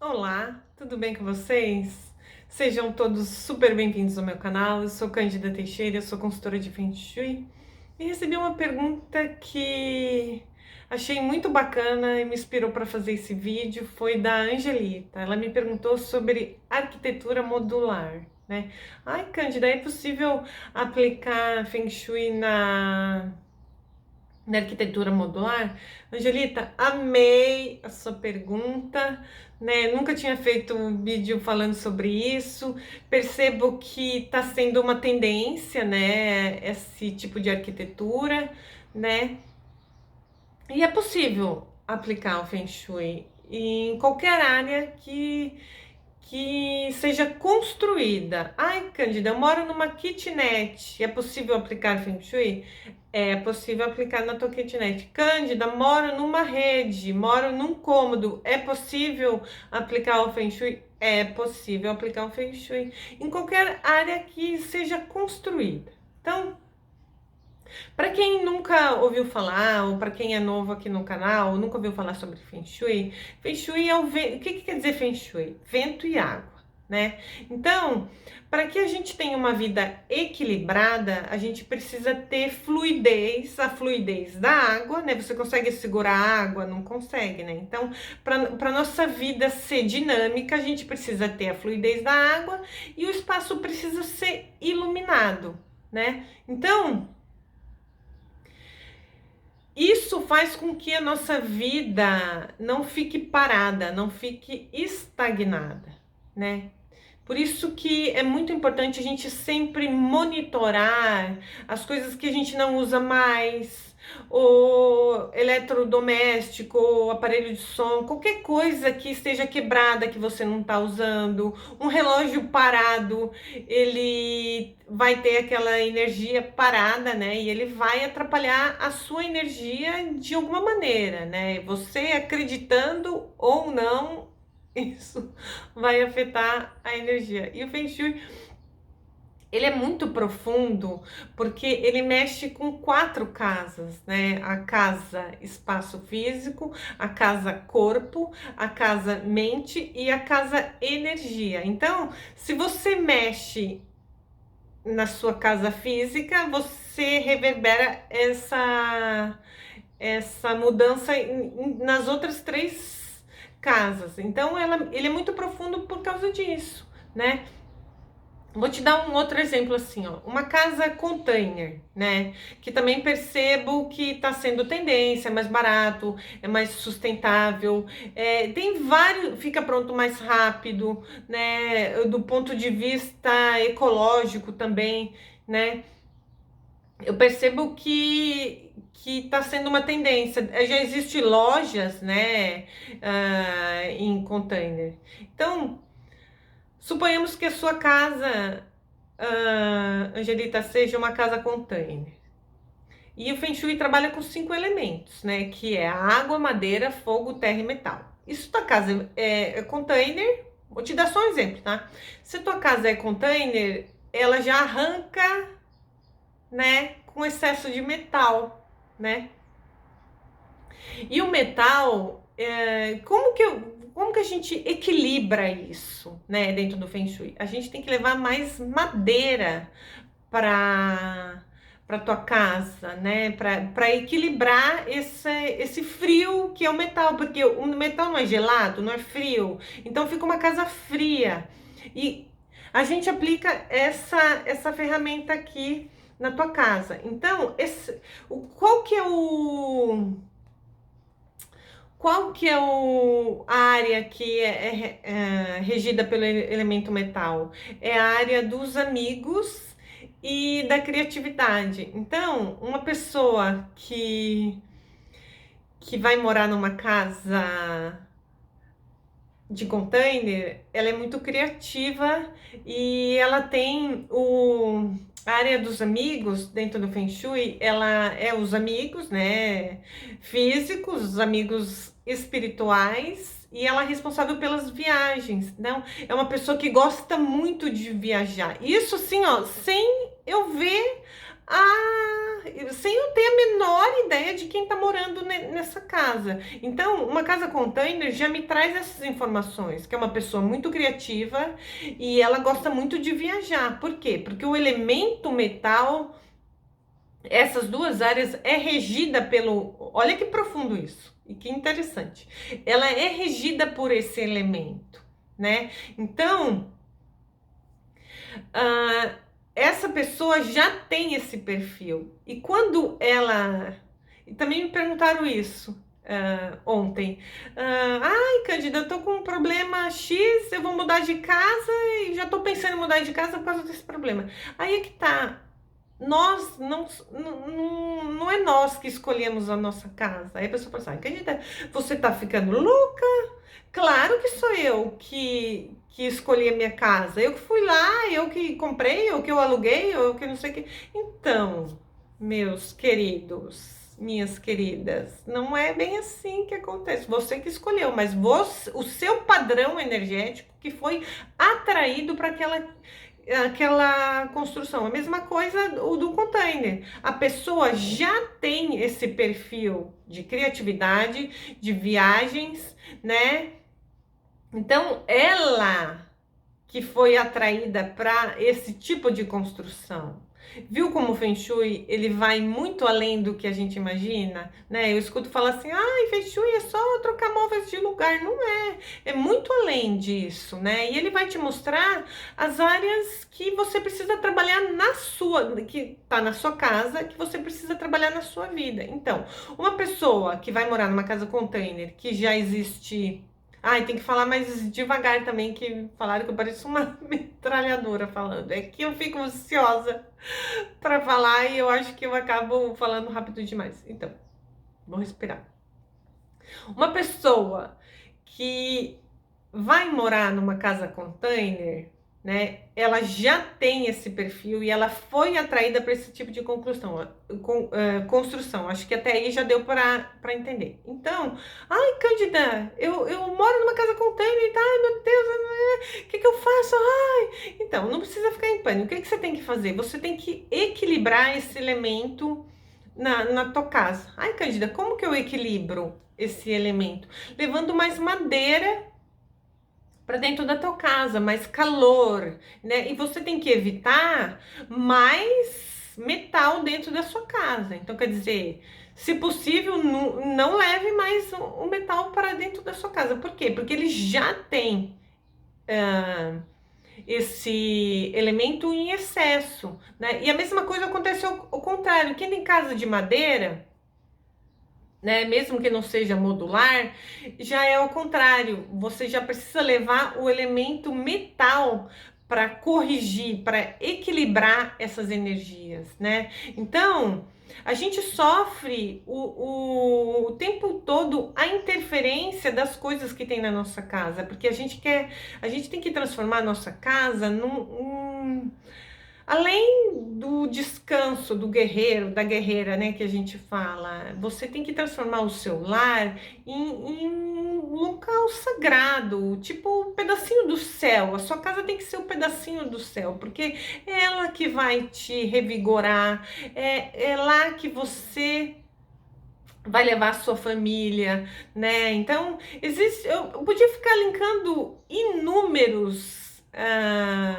Olá, tudo bem com vocês? Sejam todos super bem-vindos ao meu canal. Eu sou Cândida Teixeira, eu sou consultora de Feng Shui e recebi uma pergunta que achei muito bacana e me inspirou para fazer esse vídeo. Foi da Angelita. Ela me perguntou sobre arquitetura modular, né? Ai, Cândida, é possível aplicar Feng Shui na arquitetura modular? Angelita, amei a sua pergunta, né? Nunca tinha feito um vídeo falando sobre isso. Percebo que está sendo uma tendência, né? Esse tipo de arquitetura, né? E é possível aplicar o Feng Shui em qualquer área que seja construída. Ai, Cândida, eu moro numa kitnet. É possível aplicar Feng Shui? É possível aplicar na tua kitnet. Cândida, moro numa rede, moro num cômodo. É possível aplicar o Feng Shui? É possível aplicar o Feng Shui em qualquer área que seja construída. Então, para quem nunca ouviu falar, ou para quem é novo aqui no canal, nunca ouviu falar sobre Feng Shui é o vento. O que quer dizer Feng Shui? Vento e água, né? Então, para que a gente tenha uma vida equilibrada, a gente precisa ter fluidez, a fluidez da água, né? Você consegue segurar a água? Não consegue, né? Então, para nossa vida ser dinâmica, a gente precisa ter a fluidez da água e o espaço precisa ser iluminado, né? Então, isso faz com que a nossa vida não fique parada, não fique estagnada, né? Por isso que é muito importante a gente sempre monitorar as coisas que a gente não usa mais, o eletrodoméstico, o aparelho de som, qualquer coisa que esteja quebrada que você não está usando, um relógio parado, ele vai ter aquela energia parada, né? E ele vai atrapalhar a sua energia de alguma maneira, né? Você acreditando ou não, isso vai afetar a energia. E o Feng Shui, ele é muito profundo porque ele mexe com 4 casas, né? A casa espaço físico, a casa corpo, a casa mente e a casa energia. Então, se você mexe na sua casa física, você reverbera essa mudança nas outras 3 casas. Então, ele é muito profundo por causa disso, né? Vou te dar um outro exemplo assim, ó, uma casa container, né? Que também percebo que está sendo tendência, é mais barato, é mais sustentável, tem vários, fica pronto mais rápido, né? Do ponto de vista ecológico também, né? Eu percebo que está sendo uma tendência. Já existem lojas, né, em container. Então, suponhamos que a sua casa, Angelita, seja uma casa container. E o Feng Shui trabalha com 5 elementos, né? Que é a água, madeira, fogo, terra e metal. E se tua casa é container, vou te dar só um exemplo, tá? Se tua casa é container, ela já arranca, né, com excesso de metal, né? E o metal, como que a gente equilibra isso, né, dentro do Feng Shui? A gente tem que levar mais madeira para tua casa, né, para equilibrar esse frio que é o metal, porque o metal não é gelado, não é frio, então fica uma casa fria. E a gente aplica essa ferramenta aqui na tua casa. Então, qual que é a área que é regida pelo elemento metal? É a área dos amigos e da criatividade. Então, uma pessoa que vai morar numa casa de container, ela é muito criativa e ela tem a área dos amigos dentro do Feng Shui, ela é os amigos, né, físicos, os amigos espirituais, e ela é responsável pelas viagens. Não, é uma pessoa que gosta muito de viajar. Isso assim, ó, sem eu ver sem eu ter a menor ideia de quem está morando nessa casa. Então, uma casa container já me traz essas informações, que é uma pessoa muito criativa e ela gosta muito de viajar. Por quê? Porque o elemento metal, essas duas áreas é regida pelo... Olha que profundo isso e que interessante. Ela é regida por esse elemento, né? Então, essa pessoa já tem esse perfil. E quando ela... E também me perguntaram isso ontem. Ai, Cândida, eu tô com um problema X, eu vou mudar de casa e já tô pensando em mudar de casa por causa desse problema. Aí é que tá. Nós não é nós que escolhemos a nossa casa. Aí a pessoa fala assim, Cândida, você tá ficando louca? Claro que sou eu que escolhi a minha casa. Eu que fui lá, eu que comprei, eu que eu aluguei, eu que não sei o que. Então, meus queridos, minhas queridas, não é bem assim que acontece. Você que escolheu, mas o seu padrão energético que foi atraído para aquela construção. A mesma coisa o do container. A pessoa já tem esse perfil de criatividade, de viagens, né? Então, ela que foi atraída para esse tipo de construção. Viu como o Feng Shui, ele vai muito além do que a gente imagina, né? Eu escuto falar assim, Feng Shui é só trocar móveis de lugar. Não é, é muito além disso, né? E ele vai te mostrar as áreas que você precisa trabalhar que tá na sua casa, que você precisa trabalhar na sua vida. Então, uma pessoa que vai morar numa casa container, que já existe... tem que falar mais devagar também, que falaram que eu pareço uma metralhadora falando. É que eu fico ansiosa para falar e eu acho que eu acabo falando rápido demais. Então, vou respirar. Uma pessoa que vai morar numa casa container, né? Ela já tem esse perfil e ela foi atraída para esse tipo de construção. Acho que até aí já deu para entender. Então, Cândida, eu moro numa casa container, tá? Ai, meu Deus, o que eu faço? Então, não precisa ficar em pânico. O que você tem que fazer? Você tem que equilibrar esse elemento na tua casa. Cândida, como que eu equilibro esse elemento? Levando mais madeira para dentro da tua casa, mais calor, né? E você tem que evitar mais metal dentro da sua casa. Então, quer dizer, se possível, não leve mais o metal para dentro da sua casa. Por quê? Porque ele já tem esse elemento em excesso, né? E a mesma coisa acontece ao contrário. Quem tem casa de madeira, né, mesmo que não seja modular, já é ao contrário. Você já precisa levar o elemento metal para corrigir, para equilibrar essas energias, né? Então, a gente sofre o tempo todo a interferência das coisas que tem na nossa casa, porque a gente tem que transformar a nossa casa além do descanso do guerreiro, da guerreira, né, que a gente fala, você tem que transformar o seu lar em um local sagrado, tipo um pedacinho do céu. A sua casa tem que ser um pedacinho do céu, porque é ela que vai te revigorar, é lá que você vai levar a sua família, né? Então, eu podia ficar linkando inúmeros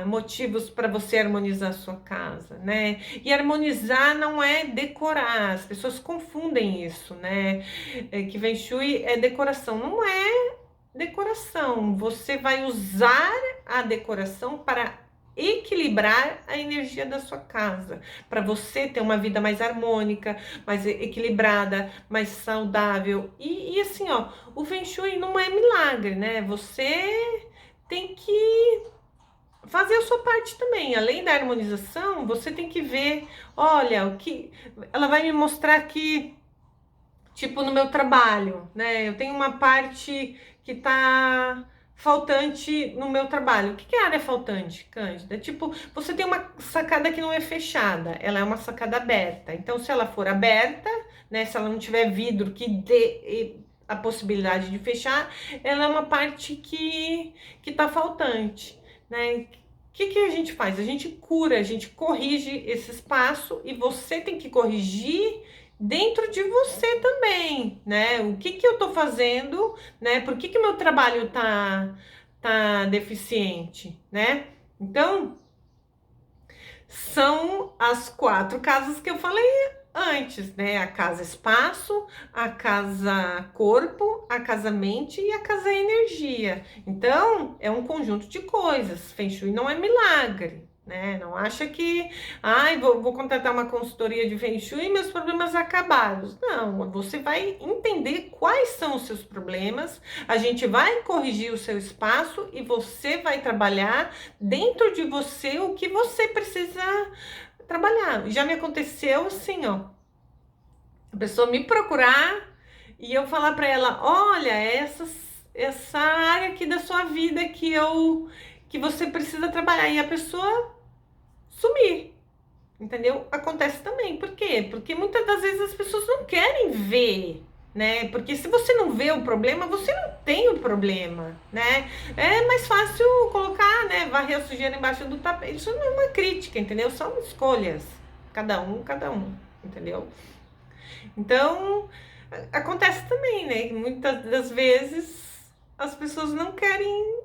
motivos para você harmonizar a sua casa, né? E harmonizar não é decorar, as pessoas confundem isso, né? Que Feng Shui é decoração, não é decoração. Você vai usar a decoração para equilibrar a energia da sua casa, para você ter uma vida mais harmônica, mais equilibrada, mais saudável. E assim, ó, o Feng Shui não é milagre, né? Você tem que fazer a sua parte também. Além da harmonização, você tem que ver, olha, o que ela vai me mostrar aqui, tipo no meu trabalho, né? Eu tenho uma parte que tá faltante no meu trabalho. O que é área faltante, Cândida? Tipo, você tem uma sacada que não é fechada, ela é uma sacada aberta. Então, se ela for aberta, né? Se ela não tiver vidro que dê a possibilidade de fechar, ela é uma parte que tá faltante, né? que a gente faz? A gente cura, a gente corrige esse espaço e você tem que corrigir dentro de você também, né? O que eu tô fazendo, né? Por que meu trabalho tá deficiente, né? Então, são as 4 casas que eu falei antes, né? A casa espaço, a casa corpo, a casa mente e a casa energia. Então, é um conjunto de coisas. Feng Shui não é milagre, né? Não acha que, ai, vou contratar uma consultoria de Feng Shui e meus problemas acabaram. Não, você vai entender quais são os seus problemas, a gente vai corrigir o seu espaço e você vai trabalhar dentro de você o que você precisa trabalhar. Já me aconteceu assim, ó, a pessoa me procurar e eu falar para ela, olha, essa área aqui da sua vida que você precisa trabalhar, e a pessoa sumir, entendeu? Acontece também. Por quê? Porque muitas das vezes as pessoas não querem ver, né? Porque se você não vê o problema, você não tem o problema, né? É mais fácil colocar, né? Varrer a sujeira embaixo do tapete. Isso não é uma crítica, entendeu? São escolhas. Cada um, entendeu? Então, acontece também, né? Muitas das vezes as pessoas não querem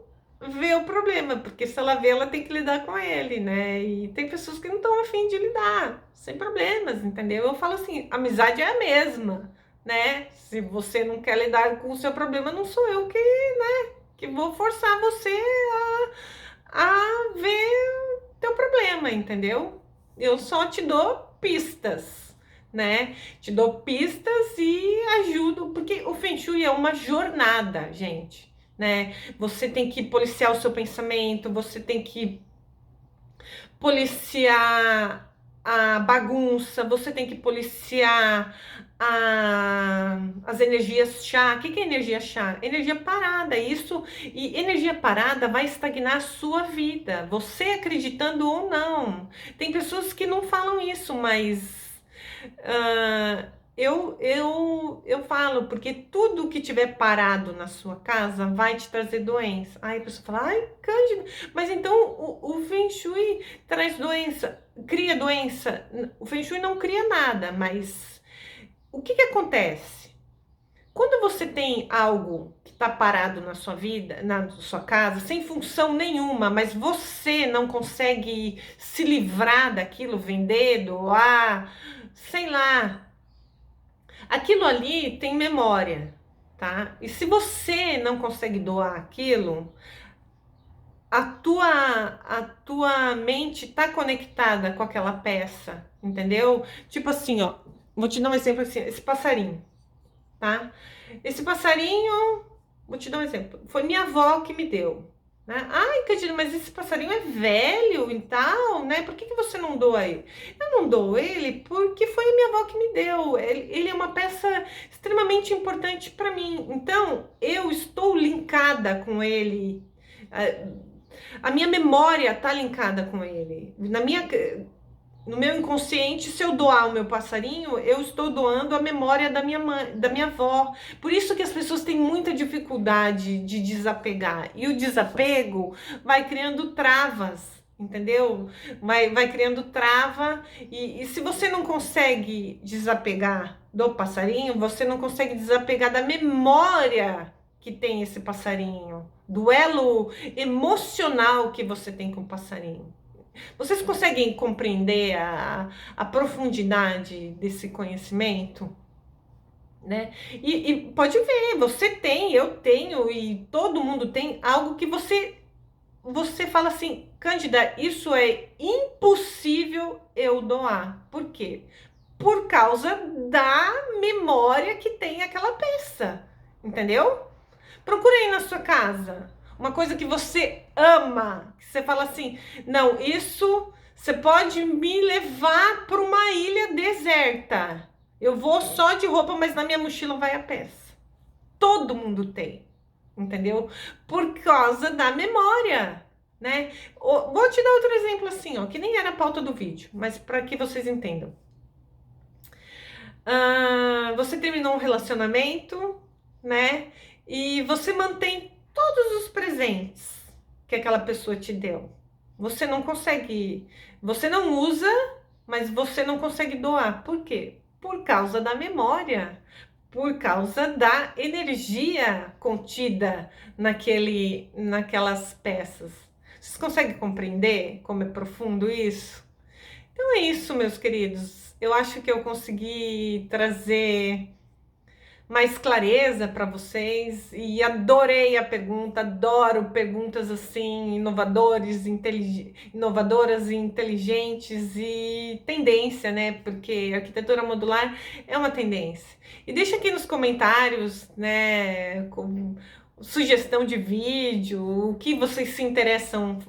ver o problema, porque se ela vê, ela tem que lidar com ele, né? E tem pessoas que não estão afim de lidar, sem problemas, entendeu? Eu falo assim, amizade é a mesma, né? Se você não quer lidar com o seu problema, não sou eu que vou forçar você a ver o teu problema, entendeu? Eu só te dou pistas, né? Te dou pistas e ajudo, porque o Feng Shui é uma jornada, gente, né? Você tem que policiar o seu pensamento, você tem que policiar a bagunça, você tem que policiar as energias chá. O que é energia chá? Energia parada, isso. E energia parada vai estagnar a sua vida, você acreditando ou não. Tem pessoas que não falam isso, mas eu falo, porque tudo que tiver parado na sua casa vai te trazer doença. Aí a pessoa fala, ai, Cândida, mas então o Feng Shui traz doença, cria doença. O Feng Shui não cria nada, mas o que acontece? Quando você tem algo que está parado na sua vida, na sua casa, sem função nenhuma, mas você não consegue se livrar daquilo, vender, doar, sei lá, aquilo ali tem memória, tá? E se você não consegue doar aquilo, a tua mente tá conectada com aquela peça, entendeu? Tipo assim, ó, vou te dar um exemplo assim, esse passarinho, tá? Esse passarinho, vou te dar um exemplo, foi minha avó que me deu, né? Ai, Cadilho, mas esse passarinho é velho e tal, né? Por que você não doa ele? Eu não dou ele porque foi a minha avó que me deu. Ele é uma peça extremamente importante para mim. Então, eu estou linkada com ele. A minha memória tá linkada com ele. No meu inconsciente, se eu doar o meu passarinho, eu estou doando a memória da minha mãe, da minha avó. Por isso que as pessoas têm muita dificuldade de desapegar. E o desapego vai criando travas, entendeu? Vai criando trava. E se você não consegue desapegar do passarinho, você não consegue desapegar da memória que tem esse passarinho, do elo emocional que você tem com o passarinho. Vocês conseguem compreender a profundidade desse conhecimento? Né? E pode ver, você tem, eu tenho e todo mundo tem algo que você fala assim, Cândida, isso é impossível eu doar. Por quê? Por causa da memória que tem aquela peça, entendeu? Procura aí na sua casa uma coisa que você ama, que você fala assim, não, isso você pode me levar para uma ilha deserta. Eu vou só de roupa, mas na minha mochila vai a peça. Todo mundo tem, entendeu? Por causa da memória, né? Vou te dar outro exemplo assim, ó, que nem era a pauta do vídeo, mas para que vocês entendam. Você terminou um relacionamento, né? E você mantém todos os presentes que aquela pessoa te deu, você não consegue, você não usa, mas você não consegue doar. Por quê? Por causa da memória, por causa da energia contida naquelas peças. Vocês conseguem compreender como é profundo isso? Então é isso, meus queridos. Eu acho que eu consegui trazer mais clareza para vocês e adorei a pergunta, adoro perguntas assim inovadoras e inteligentes e tendência, né? Porque a arquitetura modular é uma tendência. E deixa aqui nos comentários, né, com sugestão de vídeo, o que vocês se interessam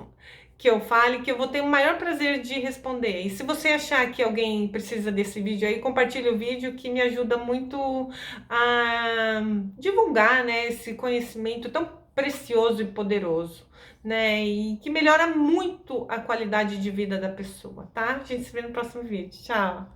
que eu fale, que eu vou ter o maior prazer de responder. E se você achar que alguém precisa desse vídeo aí, compartilhe o vídeo, que me ajuda muito a divulgar, né, esse conhecimento tão precioso e poderoso, né, e que melhora muito a qualidade de vida da pessoa, tá? A gente se vê no próximo vídeo. Tchau!